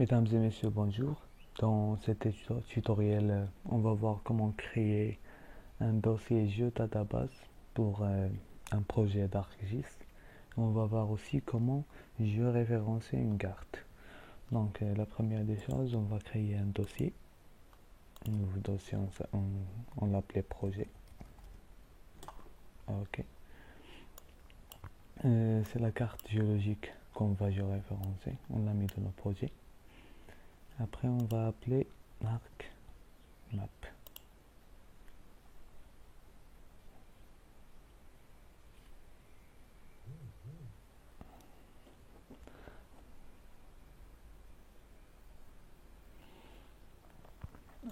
Mesdames et messieurs, bonjour. Dans cet tutoriel, on va voir comment créer un dossier GeoDatabase pour un projet d'ArcGIS. On va voir aussi comment géoréférencer une carte. Donc, la première des choses, on va créer un dossier. Un nouveau dossier, on l'appelait projet. Ok. C'est la carte géologique qu'on va géoréférencer. On l'a mis dans le projet. Après, on va appeler ArcMap.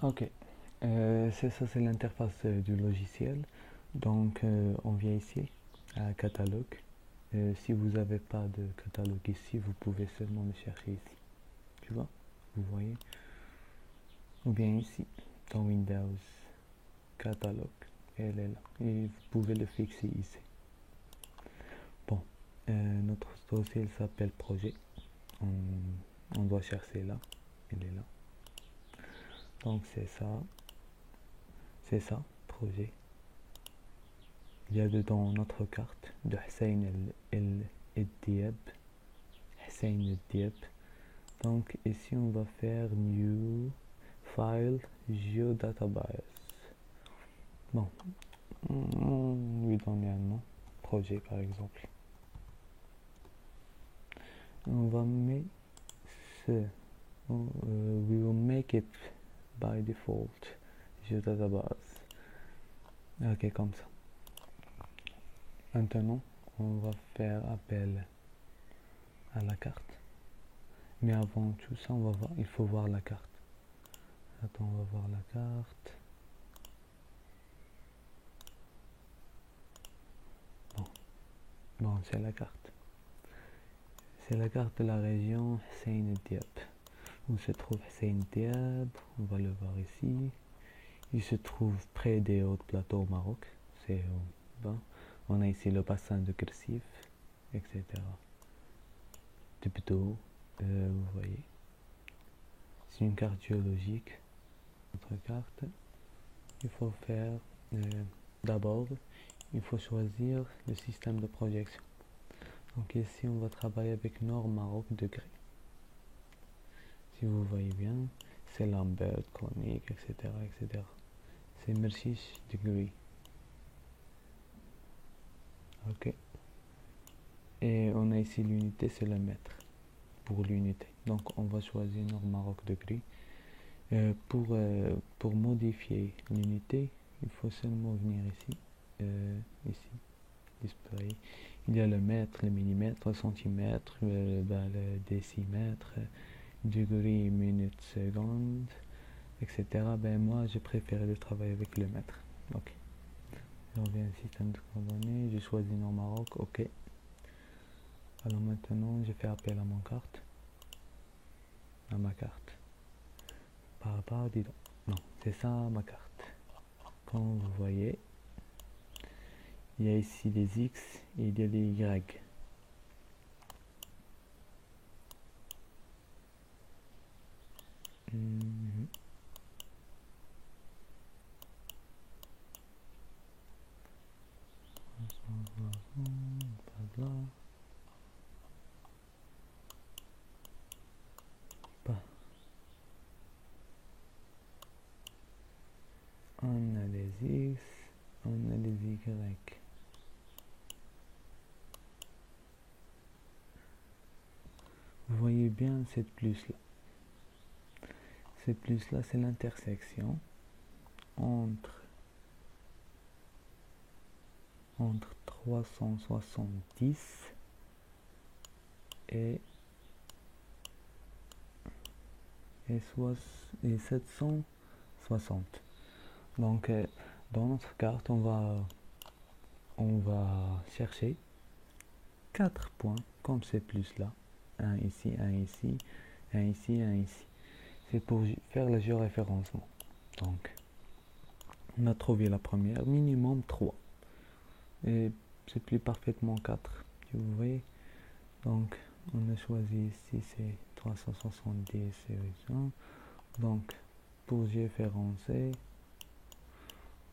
Ok, c'est ça, c'est l'interface du logiciel. Donc, on vient ici à catalogue. Si vous n'avez pas de catalogue ici, vous pouvez seulement le chercher ici. Tu vois, vous voyez. Ou bien ici, dans Windows, catalogue. Elle est là. Et vous pouvez le fixer ici. Bon, notre dossier s'appelle projet. On doit chercher là. Elle est là. Donc c'est ça, projet. Il y a dedans notre carte de Hussein El Diab. Hussein El Diab. Donc ici on va faire New File GeoDatabase. Bon, on lui donne un nom, projet par exemple. On va mettre ce. We will make it by default GeoDatabase. Ok, comme ça. Maintenant, on va faire appel à la carte. Mais avant tout ça, il faut voir la carte. Attends, on va voir la carte. Bon, c'est la carte. C'est la carte de la région Hussein Diab. Où se trouve Hussein Diab, on va le voir ici. Il se trouve près des hauts plateaux au Maroc. C'est au bas. On a ici le bassin de Gressif, etc. Tibdo, vous voyez. C'est une carte géologique. Notre carte, il faut faire d'abord, il faut choisir le système de projection. Donc ici, on va travailler avec Nord Maroc degré. Si vous voyez bien, c'est Lambert, conique, etc., etc. C'est Mercish degree. Ok. Et on a ici l'unité, c'est le mètre pour l'unité. Donc on va choisir Nord Maroc degré. Pour modifier l'unité, il faut seulement venir ici, ici, display. Il y a le mètre, le millimètre, le centimètre, le décimètre, degré, minute, seconde, etc. Moi, je préfère de travailler avec le mètre. Ok. Je reviens au système de coordonnées, je choisis Nord Maroc, ok. Alors maintenant, je fais appel à ma carte. Dis donc. Non, c'est ça ma carte. Comme vous voyez, il y a ici des X et il y a des Y. On a les X, on a les Y. Vous voyez bien cette plus là. Cette plus là, c'est l'intersection entre 370 et 760. Donc dans notre carte, on va chercher 4 points comme ces plus là. Un ici, un ici, un ici, un ici. C'est pour faire le géoréférencement. Donc on a trouvé la première, minimum 3. Et c'est plus parfaitement 4. Vous voyez. Donc on a choisi ici c'est 370 et 800. Donc, pour géoférencer,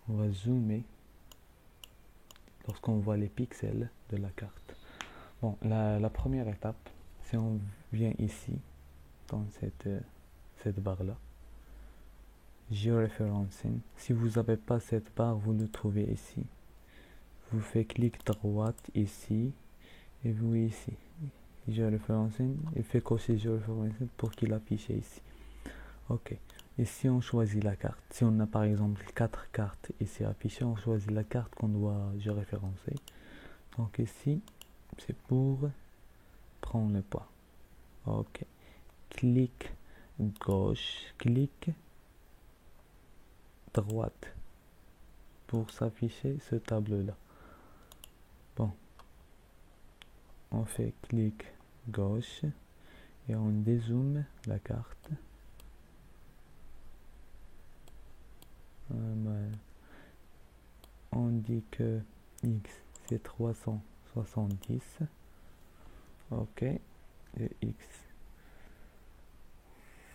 on va zoomer lorsqu'on voit les pixels de la carte. Bon, la première étape, c'est on vient ici, dans cette barre-là. Georeferencing. Si vous n'avez pas cette barre, vous le trouvez ici. Vous faites clic droite ici, et vous ici. Georeferencing, il fait cocher Georeferencing pour qu'il affiche ici. Ok. Ici, on choisit la carte. Si on a par exemple 4 cartes ici affichées, on choisit la carte qu'on doit géoréférencer. Donc ici, c'est pour prendre le poids. Ok. Clic gauche, clic droite pour s'afficher ce tableau-là. Bon. On fait clic gauche et on dézoome la carte. On dit que X c'est 370. Ok. Et X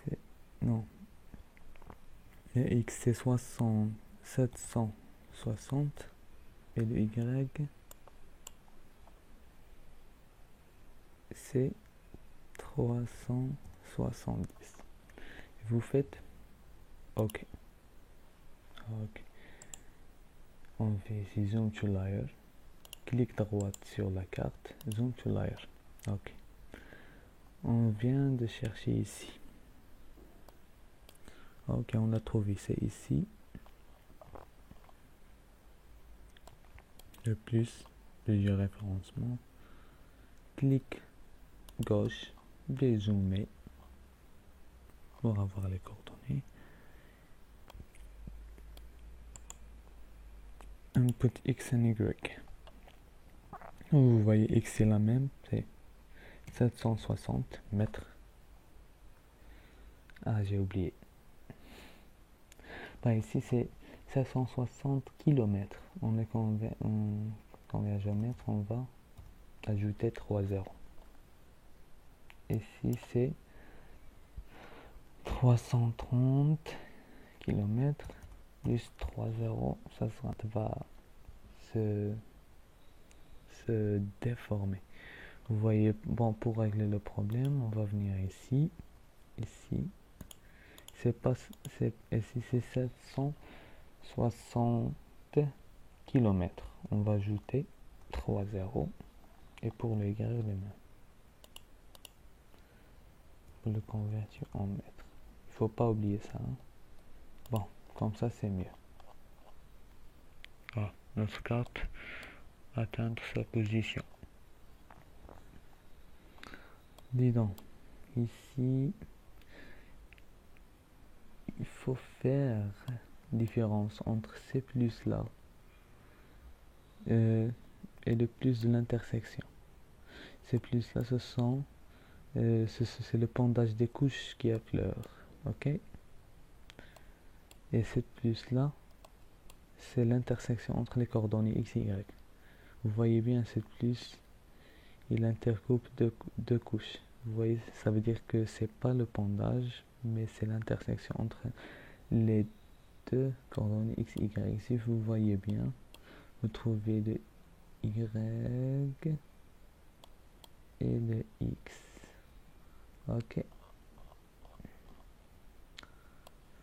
c'est... Non. Le X c'est 760. Et le Y c'est 370. Vous faites OK. OK. On fait ici Zoom to Layer. Clic droite sur la carte. Zoom to Layer. OK. On vient de chercher ici. OK, on l'a trouvé. C'est ici. Le plus de référencement. Clic gauche. Dézoomer. Pour avoir les coordonnées. Input X et Y. Vous voyez X c'est la même, c'est 760 mètres. Ah, j'ai oublié. Bah, ici c'est 760 km. On est converge au mètre, on va ajouter 3 zéros. Ici c'est 330 km plus 3 zéros, ça va se déformer. Vous voyez, bon, pour régler le problème, on va venir ici, ici, ici c'est 760 km. On va ajouter 3 zéros et pour le Y le même. Pour le convertir en mètres. Il faut pas oublier ça. Hein. Bon, comme ça c'est mieux. Ah, notre carte atteindre sa position. Dis donc, ici, il faut faire différence entre ces plus là et le plus de l'intersection. Ces plus là, ce sont c'est le pendage des couches qui affleure, ok. Et cette plus là, c'est l'intersection entre les coordonnées x et y. Vous voyez bien cette plus, il intercoupe deux couches. Vous voyez, ça veut dire que c'est pas le pendage, mais c'est l'intersection entre les deux coordonnées x et y. Si vous voyez bien, vous trouvez le y et le x. Ok.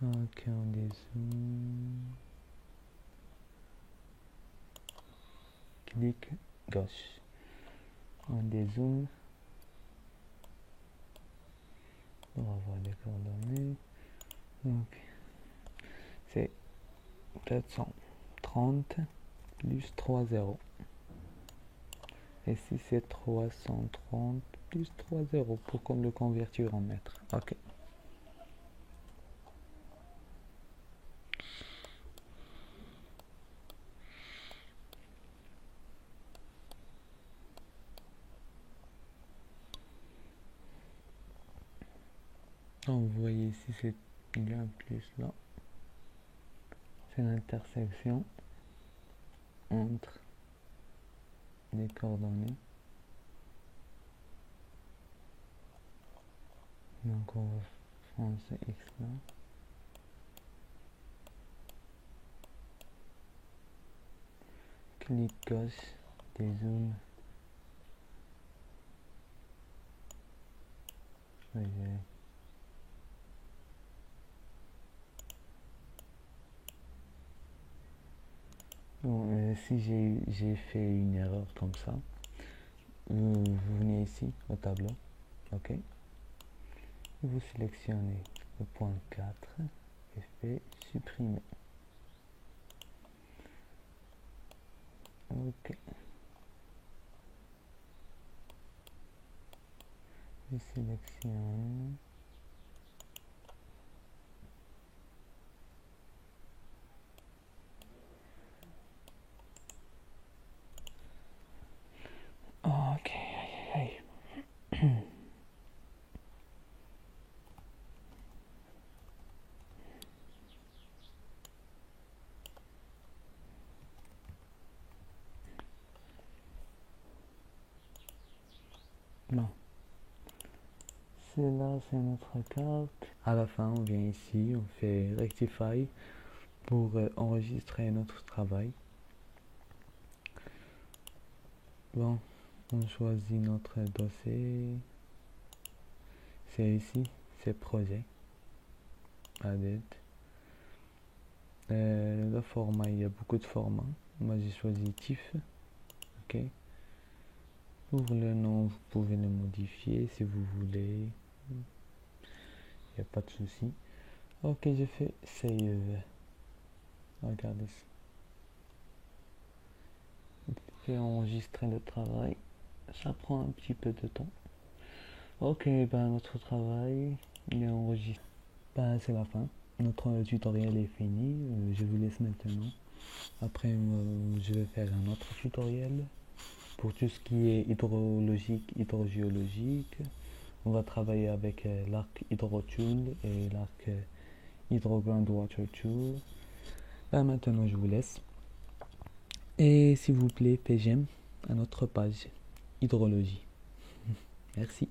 Ok, on dézoome. Clic gauche. On dézoome. On va voir les coordonnées. Donc, c'est 430 plus 3 zéros. Et si c'est 330 plus 3 zéros pour qu'on le convertir en mètres. Ok. Donc vous voyez ici, il y a un plus là. C'est l'intersection entre les coordonnées Donc on va prendre ce X là. Clic gauche, dézoom. Bon, si j'ai fait une erreur comme ça, vous venez ici au tableau, ok, et vous sélectionnez le point 4 et fait supprimer. Ok, je sélectionne. Ok, aïe, aïe, aïe. Bon, c'est là, c'est notre carte. À la fin, on vient ici, on fait Rectify pour enregistrer notre travail. Bon, on choisit notre dossier. C'est ici, c'est projet. Added. Le format, il y a beaucoup de formats. Moi, j'ai choisi TIFF. Ok. Pour le nom, vous pouvez le modifier si vous voulez. Il n'y a pas de souci. Ok, je fais Save. Regardez ça. Je vais enregistrer le travail. Ça prend un petit peu de temps. Ok, ben notre travail il est enregistré. Ben, c'est la fin. Notre tutoriel est fini. Je vous laisse maintenant. Après, je vais faire un autre tutoriel pour tout ce qui est hydrologique, hydrogéologique. On va travailler avec l'arc HydroTool et l'arc HydroGroundwater Tool. Ben, maintenant, je vous laisse. Et s'il vous plaît, faites j'aime à notre page hydrologie. Merci.